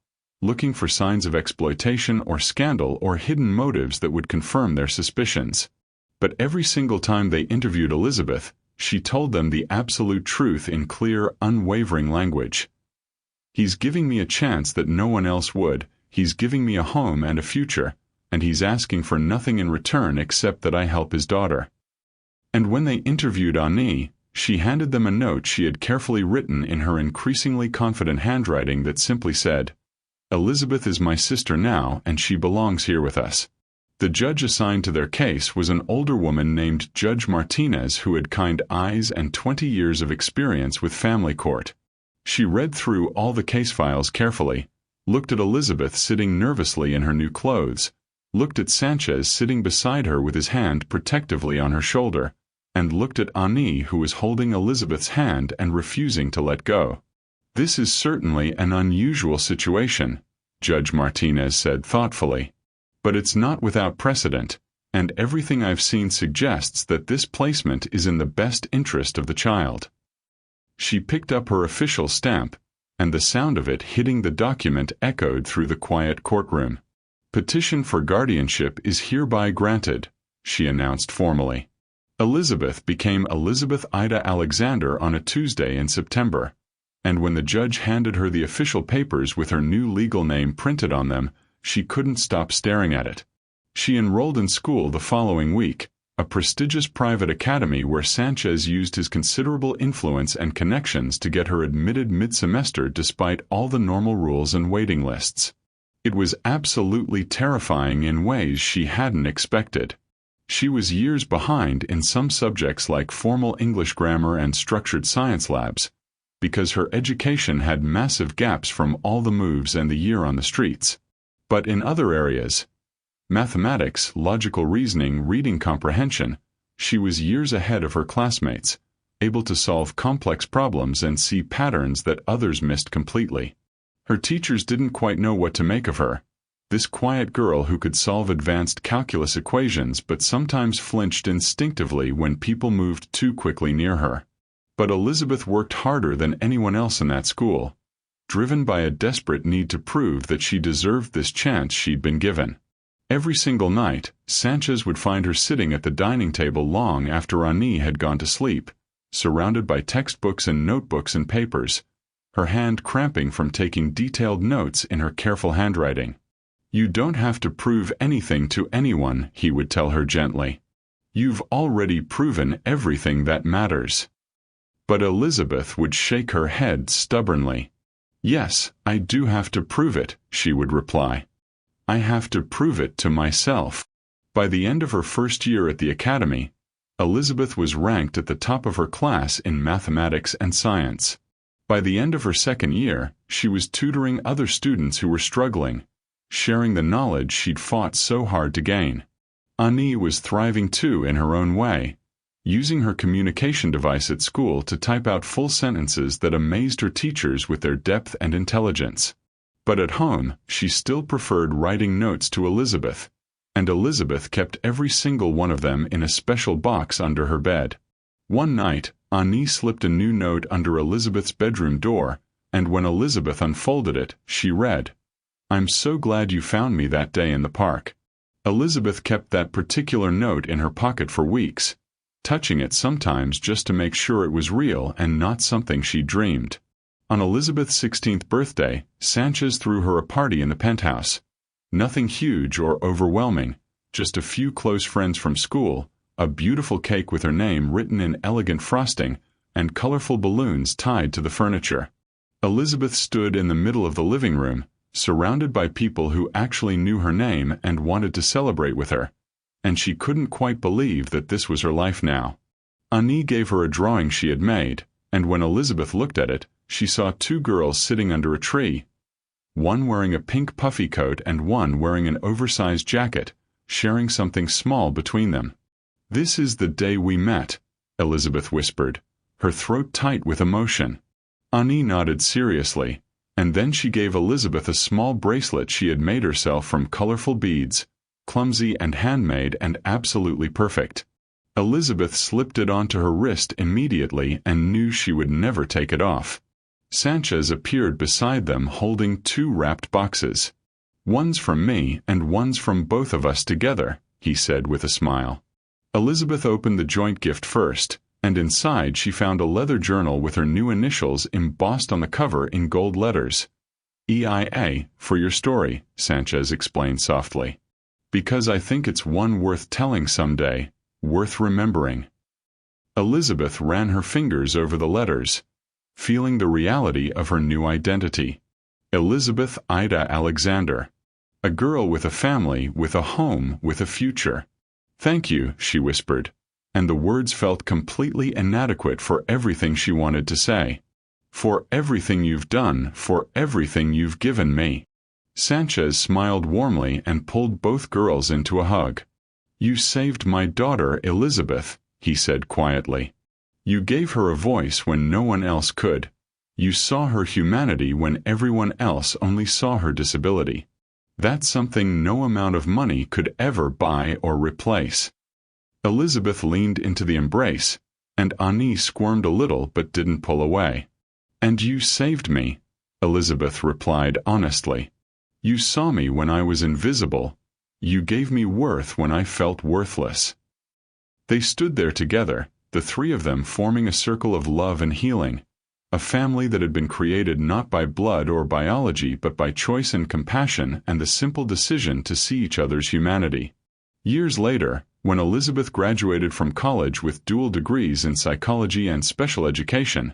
looking for signs of exploitation or scandal or hidden motives that would confirm their suspicions. But every single time they interviewed Elizabeth, she told them the absolute truth in clear, unwavering language. "He's giving me a chance that no one else would, he's giving me a home and a future, and he's asking for nothing in return except that I help his daughter." And when they interviewed Ani, she handed them a note she had carefully written in her increasingly confident handwriting that simply said, "Elizabeth is my sister now, and she belongs here with us." The judge assigned to their case was an older woman named Judge Martinez who had kind eyes and 20 years of experience with family court. She read through all the case files carefully, looked at Elizabeth sitting nervously in her new clothes, looked at Sanchez sitting beside her with his hand protectively on her shoulder, and looked at Ani who was holding Elizabeth's hand and refusing to let go. "This is certainly an unusual situation," Judge Martinez said thoughtfully. "But it's not without precedent, and everything I've seen suggests that this placement is in the best interest of the child." She picked up her official stamp, and the sound of it hitting the document echoed through the quiet courtroom. "Petition for guardianship is hereby granted," she announced formally. Elizabeth became Elizabeth Ida Alexander on a Tuesday in September, and when the judge handed her the official papers with her new legal name printed on them, she couldn't stop staring at it. She enrolled in school the following week, a prestigious private academy where Sanchez used his considerable influence and connections to get her admitted mid-semester despite all the normal rules and waiting lists. It was absolutely terrifying in ways she hadn't expected. She was years behind in some subjects like formal English grammar and structured science labs, because her education had massive gaps from all the moves and the year on the streets. But in other areas, mathematics, logical reasoning, reading comprehension, she was years ahead of her classmates, able to solve complex problems and see patterns that others missed completely. Her teachers didn't quite know what to make of her, this quiet girl who could solve advanced calculus equations but sometimes flinched instinctively when people moved too quickly near her. But Elizabeth worked harder than anyone else in that school, driven by a desperate need to prove that she deserved this chance she'd been given. Every single night, Sanchez would find her sitting at the dining table long after Ani had gone to sleep, surrounded by textbooks and notebooks and papers, her hand cramping from taking detailed notes in her careful handwriting. "You don't have to prove anything to anyone," he would tell her gently. "You've already proven everything that matters." But Elizabeth would shake her head stubbornly. "Yes, I do have to prove it," she would reply. "I have to prove it to myself." By the end of her first year at the academy, Elizabeth was ranked at the top of her class in mathematics and science. By the end of her second year, she was tutoring other students who were struggling, sharing the knowledge she'd fought so hard to gain. Ani was thriving too in her own way, using her communication device at school to type out full sentences that amazed her teachers with their depth and intelligence. But at home, she still preferred writing notes to Elizabeth, and Elizabeth kept every single one of them in a special box under her bed. One night, Ani slipped a new note under Elizabeth's bedroom door, and when Elizabeth unfolded it, she read, "I'm so glad you found me that day in the park." Elizabeth kept that particular note in her pocket for weeks, touching it sometimes just to make sure it was real and not something she dreamed. On Elizabeth's 16th birthday, Sanchez threw her a party in the penthouse. Nothing huge or overwhelming, just a few close friends from school, a beautiful cake with her name written in elegant frosting, and colorful balloons tied to the furniture. Elizabeth stood in the middle of the living room, surrounded by people who actually knew her name and wanted to celebrate with her, and she couldn't quite believe that this was her life now. Ani gave her a drawing she had made, and when Elizabeth looked at it, she saw two girls sitting under a tree, one wearing a pink puffy coat and one wearing an oversized jacket, sharing something small between them. "This is the day we met," Elizabeth whispered, her throat tight with emotion. Ani nodded seriously, and then she gave Elizabeth a small bracelet she had made herself from colorful beads, clumsy and handmade and absolutely perfect. Elizabeth slipped it onto her wrist immediately and knew she would never take it off. Sanchez appeared beside them holding 2 wrapped boxes. "One's from me and one's from both of us together," he said with a smile. Elizabeth opened the joint gift first, and inside she found a leather journal with her new initials embossed on the cover in gold letters. "EIA, for your story," Sanchez explained softly. "Because I think it's one worth telling someday, worth remembering." Elizabeth ran her fingers over the letters, feeling the reality of her new identity. Elizabeth Ida Alexander. A girl with a family, with a home, with a future. "Thank you," she whispered, and the words felt completely inadequate for everything she wanted to say. "For everything you've done, for everything you've given me." Sanchez smiled warmly and pulled both girls into a hug. "You saved my daughter, Elizabeth," he said quietly. "You gave her a voice when no one else could. You saw her humanity when everyone else only saw her disability. That's something no amount of money could ever buy or replace." Elizabeth leaned into the embrace, and Ani squirmed a little but didn't pull away. "And you saved me," Elizabeth replied honestly. "You saw me when I was invisible. You gave me worth when I felt worthless." They stood there together, the 3 of them forming a circle of love and healing, a family that had been created not by blood or biology but by choice and compassion and the simple decision to see each other's humanity. Years later, when Elizabeth graduated from college with dual degrees in psychology and special education,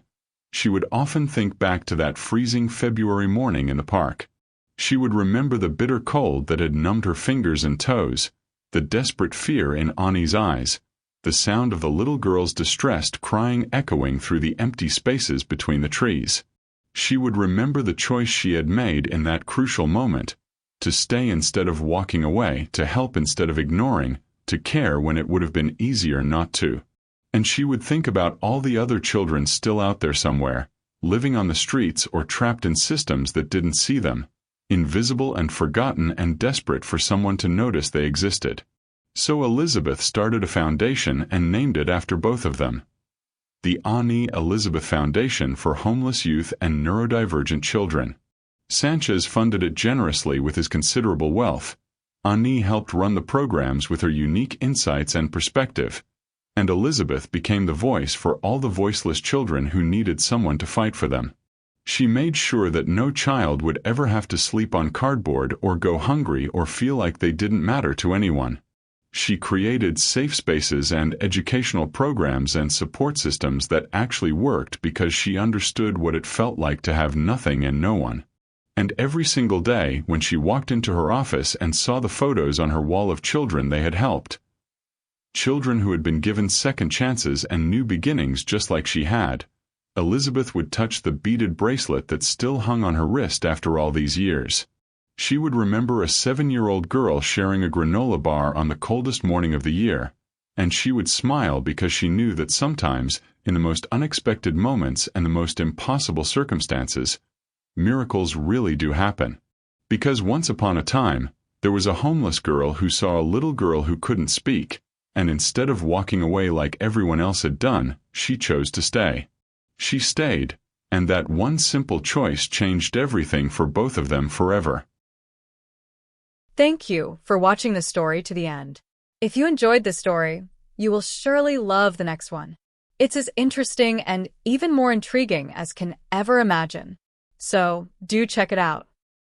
she would often think back to that freezing February morning in the park. She would remember the bitter cold that had numbed her fingers and toes, the desperate fear in Ani's eyes, the sound of the little girl's distressed crying echoing through the empty spaces between the trees. She would remember the choice she had made in that crucial moment, to stay instead of walking away, to help instead of ignoring, to care when it would have been easier not to. And she would think about all the other children still out there somewhere, living on the streets or trapped in systems that didn't see them, invisible and forgotten and desperate for someone to notice they existed. So Elizabeth started a foundation and named it after both of them. The Ani Elizabeth Foundation for Homeless Youth and Neurodivergent Children. Sanchez funded it generously with his considerable wealth. Ani helped run the programs with her unique insights and perspective, and Elizabeth became the voice for all the voiceless children who needed someone to fight for them. She made sure that no child would ever have to sleep on cardboard or go hungry or feel like they didn't matter to anyone. She created safe spaces and educational programs and support systems that actually worked because she understood what it felt like to have nothing and no one. And every single day, when she walked into her office and saw the photos on her wall of children they had helped, children who had been given second chances and new beginnings just like she had, Elizabeth would touch the beaded bracelet that still hung on her wrist after all these years. She would remember a 7-year-old girl sharing a granola bar on the coldest morning of the year, and she would smile because she knew that sometimes, in the most unexpected moments and the most impossible circumstances, miracles really do happen. Because once upon a time, there was a homeless girl who saw a little girl who couldn't speak, and instead of walking away like everyone else had done, she chose to stay. She stayed, and that one simple choice changed everything for both of them forever. Thank you for watching the story to the end. If you enjoyed this story, you will surely love the next one. It's as interesting and even more intriguing as can ever imagine. So, do check it out.